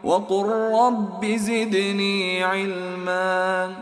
وقل رب زدني علما.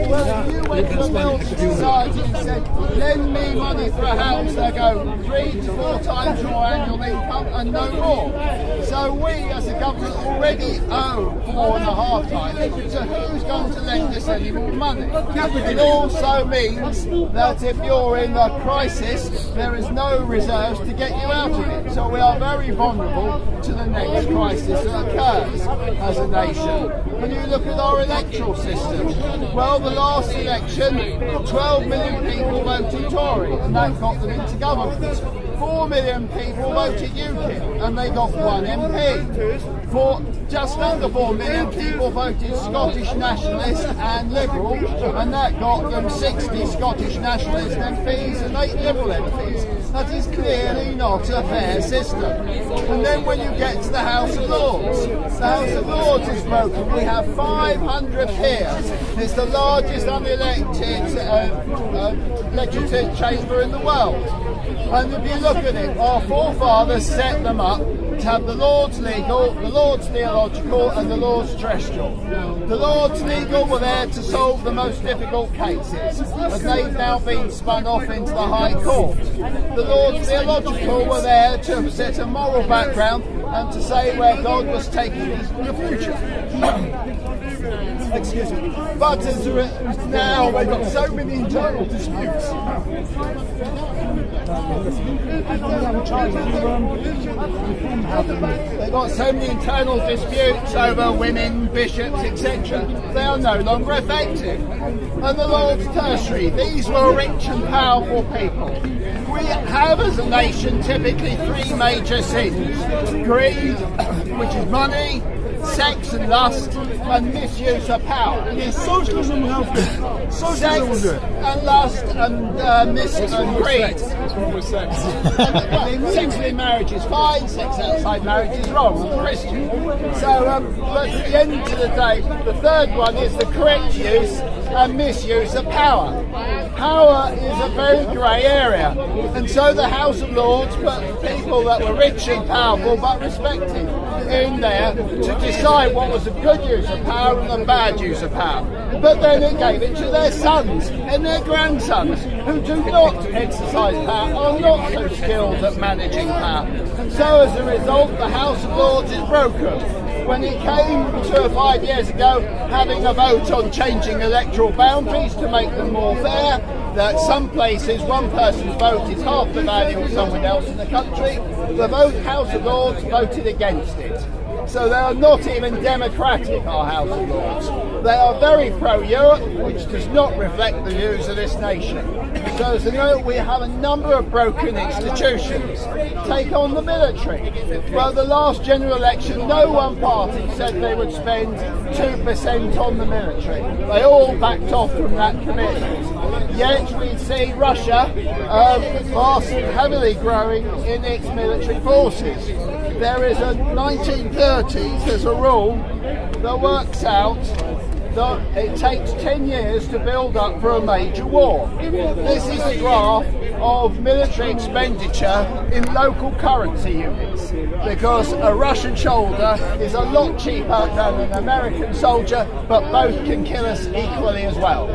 Well, you went to the World Society and said, lend me money for a house, they go 3 to 4 times your annual income and no more. So we as a government already owe 4.5 times, so who's going to lend us any more money? It also means that if you're in a crisis, there is no reserves to get you out of it. So we are very vulnerable to the next crisis that occurs as a nation. When you look at our electoral system, well, the last election, 12 million people voted Tory, and that got them into government. 4 million people voted UKIP, and they got 1 MP. Just under 4 million people voted Scottish Nationalist and Liberal, and that got them 60 Scottish Nationalist MPs and 8 Liberal MPs. That is clearly not a fair system. And then when you get to the House of Lords, the House of Lords is broken. We have 500 peers. It's the largest unelected legislative chamber in the world. And if you look at it, our forefathers set them up to have the Lords Legal, the Lords Theological and the Lords Terrestrial. The Lords Legal were there to solve the most difficult cases, and they've now been spun off into the High Court. The Lords Theological were there to set a moral background and to say where God was taking us in the future. Excuse me. But as now they've got so many internal disputes. They've got so many internal disputes over women, bishops, etc. They are no longer effective. And the Lords Tertiary, these were rich and powerful people. We have as a nation typically 3 major sins. Greed, which is money, sex and lust, and misuse of power. Yes, socialism will help it. Socialism will do it. And lust and greed. Sex in marriage is fine, sex outside marriage is wrong. I'm Christian. So, but at the end of the day, the third one is the correct use and misuse of power. Power is a very grey area, and so the House of Lords put people that were rich and powerful but respected in there to decide what was a good use of power and a bad use of power. But then it gave it to their sons and their grandsons, who do not exercise power, are not so skilled at managing power. And so as a result, the House of Lords is broken. When it came to 5 years ago having a vote on changing electoral boundaries to make them more fair, that some places one person's vote is half the value of someone else in the country, the House of Lords voted against it. So they are not even democratic, our House of Lords. They are very pro-Europe, which does not reflect the views of this nation. So as you know, we have a number of broken institutions. Take on the military. Well, the last general election, no one party said they would spend 2% on the military. They all backed off from that commitment. Yet we see Russia heavily growing in its military forces. There is a 1930s, there's a rule that works out that it takes 10 years to build up for a major war. This is a graph of military expenditure in local currency units, because a Russian soldier is a lot cheaper than an American soldier, but both can kill us equally as well.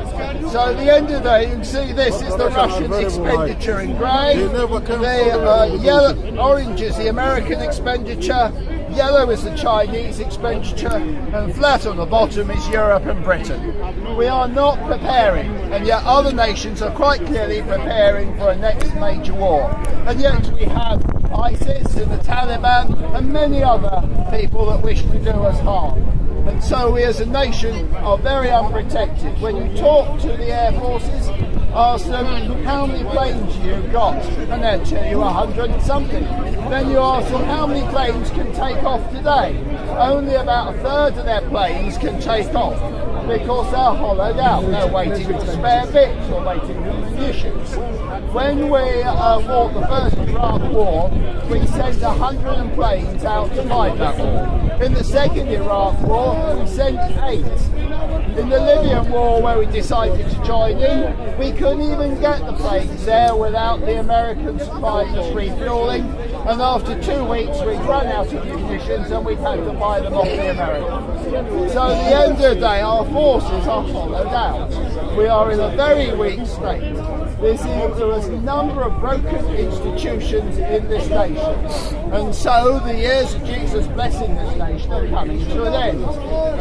So at the end of the day, you can see this is the Russian expenditure in grey, the yellow, orange is the American expenditure, yellow is the Chinese expenditure, and flat on the bottom is Europe and Britain. We are not preparing, and yet other nations are quite clearly preparing for a next major war. And yet we have ISIS and the Taliban and many other people that wish to do us harm. And so we as a nation are very unprotected. When you talk to the air forces, ask them how many planes you've got, and they'll tell you 100 and something. Then you ask them how many planes can take off today. Only about a third of their planes can take off, because they're hollowed out. They're waiting for spare bits or waiting for munitions. When we fought the first Iraq war, we sent 100 planes out to fight that war. In the second Iraq War, we sent 8. In the Libyan War, where we decided to join in, we couldn't even get the planes there without the Americans supplying us refueling. And after 2 weeks, we'd run out of munitions and we'd had to buy them off the Americans. So at the end of the day, our forces are hollowed out. We are in a very weak state. There is a number of broken institutions in this nation. And so the years of Jesus blessing this nation are coming to an end.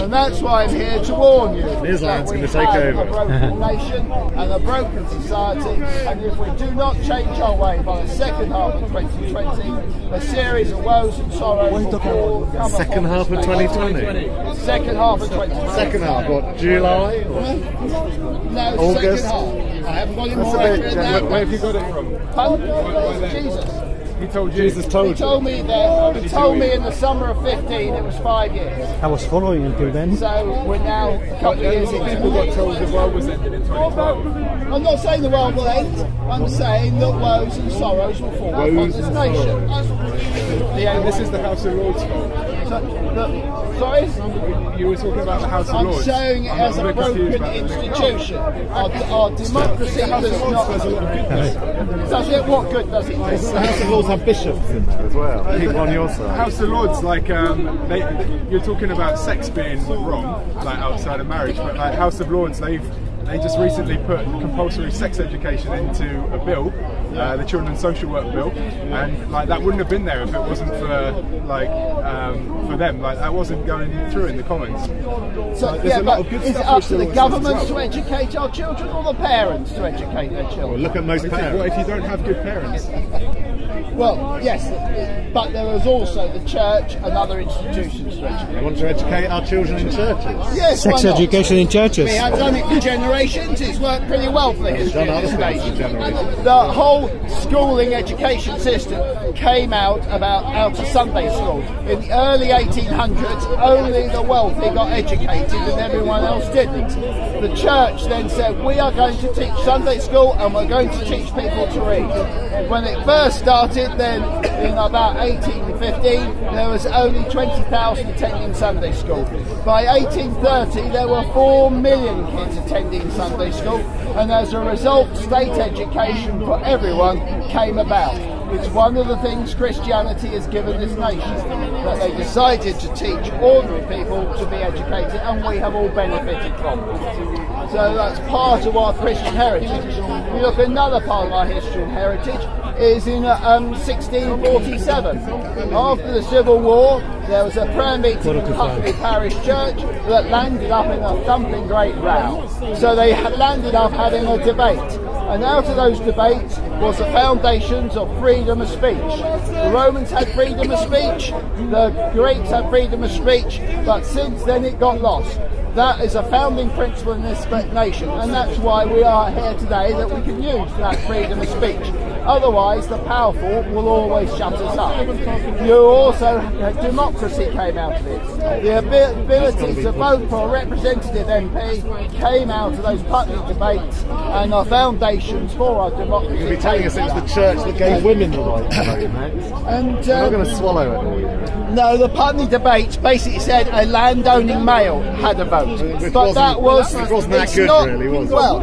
And that's why I'm here to warn you that we have a broken nation and a broken society. And if we do not change our way by the second half of 2020, a series of woes and sorrows will come second half of 2020? Second half of 2020. Second half, what, July? No, August? second half. I haven't got it more accurate than that. Where have you got it from? Jesus. He told you. Jesus told He told me that. He told me in the summer of 15 it was 5 years. I was following until then. So we're now a couple of years in. People got told the world was ending in 2012. I'm not saying the world will end. I'm saying that woes and sorrows will fall upon this nation. This is the House of Lords fault. Sorry? You were talking about the House of I'm Lords. showing it as a broken institution. Our democracy does not. Does it? What good does it do? The House of Lords have bishops in there as well. People on your The side. House of Lords, like, you're talking about sex being wrong, like outside of marriage, but like House of Lords, they just recently put compulsory sex education into a bill, the Children and Social Work Bill, and like that wouldn't have been there if it wasn't for like for them. Like that wasn't going through in the Commons. So, there's a lot of good is it stuff up with to the Lords government as to well. educate our children or the parents to educate their children? Well, look at most What parents. if you don't have good parents? Well, yes, but there is also the church and other institutions to educate. We want to educate our children in churches. Yes, Sex why not? education in churches. We have done it for generations. It's worked pretty well for the history done of this other things nation. for generations. The whole schooling education system came out of Sunday school. In the early 1800s, only the wealthy got educated and everyone else didn't. The church then said, we are going to teach Sunday school and we're going to teach people to read. When it first started, then in about 1815, there was only 20,000 attending Sunday school. By 1830, there were 4 million kids attending Sunday school, and as a result, state education for everyone came about. It's one of the things Christianity has given this nation, that they decided to teach ordinary people to be educated, and we have all benefited from it. So that's part of our Christian heritage. We look at another part of our history and heritage is in 1647. After the Civil War, there was a prayer meeting in Putney Parish Church that landed up in a thumping great row. So they landed up having a debate. And out of those debates was the foundations of freedom of speech. The Romans had freedom of speech, the Greeks had freedom of speech, but since then it got lost. That is a founding principle in this nation, and that's why we are here today, that we can use that freedom of speech. Otherwise, the powerful will always shut us up. You also, democracy came out of it. The ability to vote for a representative MP came out of those Putney debates, and our foundations for our democracy. You'll be telling us it was the church that gave women the right to vote, mate. And You're not going to swallow it all. no, the Putney debates basically said a landowning male had a vote, but that was it wasn't that it's good, not, really, was it? Well,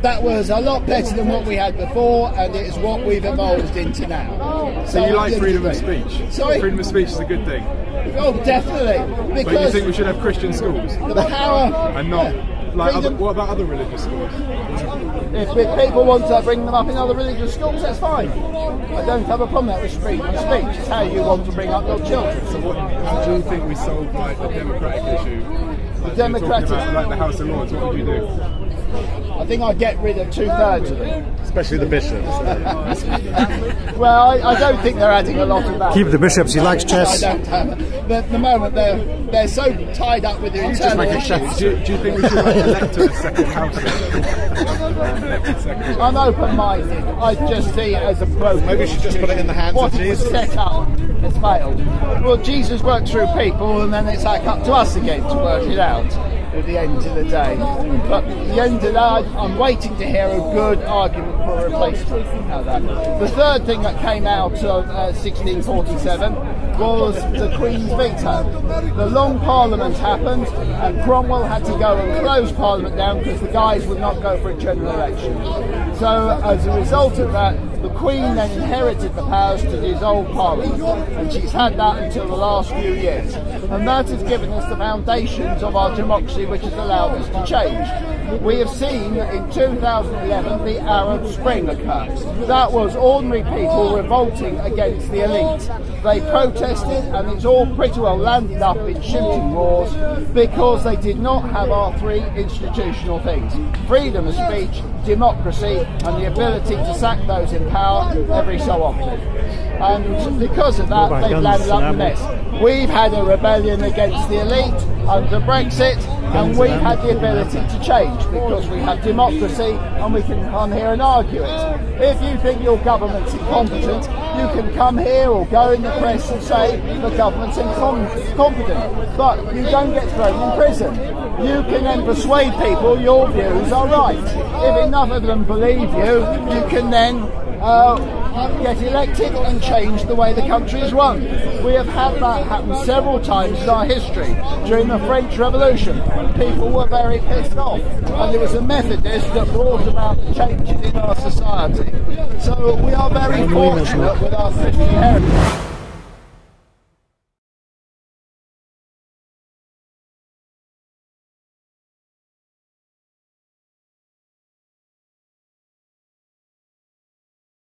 that was a lot better than what we had before, and it is what we've evolved into now. So you like freedom of speech? Sorry? Freedom of speech is a good thing. Oh, definitely. But you Because think we should have Christian schools? the power And not, like, freedom- what about other religious schools? if people want to bring them up in other religious schools, that's fine. I don't have a problem with freedom of speech. It's how you want to bring up your children. So how do you think we solve, like, the democratic issue? Like, democratic- you're talking about, like, the House of Lords, what would you do? I think I'd get rid of 2/3 of them. Especially the bishops. Well, I don't think they're adding a lot of value. Keep the bishops, he likes chess. I don't. At the moment, they're so tied up with their internal issues. Do you think we should, like, elect a second house? Elect a second. I'm open-minded. I just see it as a broken. Maybe we should just put it in the hands what of it was Jesus. set up has failed. Well, Jesus worked through people, and then it's like up to us again to work it out. at the end of the day. But at the end of the day, I'm waiting to hear a good argument for a replacement out of that. The third thing that came out of 1647 was the Queen's veto. The Long Parliament happened and Cromwell had to go and close Parliament down because the guys would not go for a general election. So as a result of that, the Queen then inherited the powers to dissolve Parliament, and she's had that until the last few years. And that has given us the foundations of our democracy, which has allowed us to change. We have seen in 2011 the Arab Spring occur. That was ordinary people revolting against the elite. They protested, and it's all pretty well landed up in shooting wars because they did not have our three institutional things: freedom of speech, democracy, and the ability to sack those in power every so often. And because of that, they've landed up in a mess. We've had a rebellion against the elite under Brexit, and we've had the ability to change because we have democracy and we can come here and argue it. If you think your government's incompetent, you can come here or go in the press and say the government's incompetent, but you don't get thrown in prison. You can then persuade people your views are right. If enough of them believe you, you can then get elected and change the way the country is run. We have had that happen several times in our history. During the French Revolution, people were very pissed off, and there was a Methodist that brought about the changes in our society. So we are very fortunate with our Christian heritage.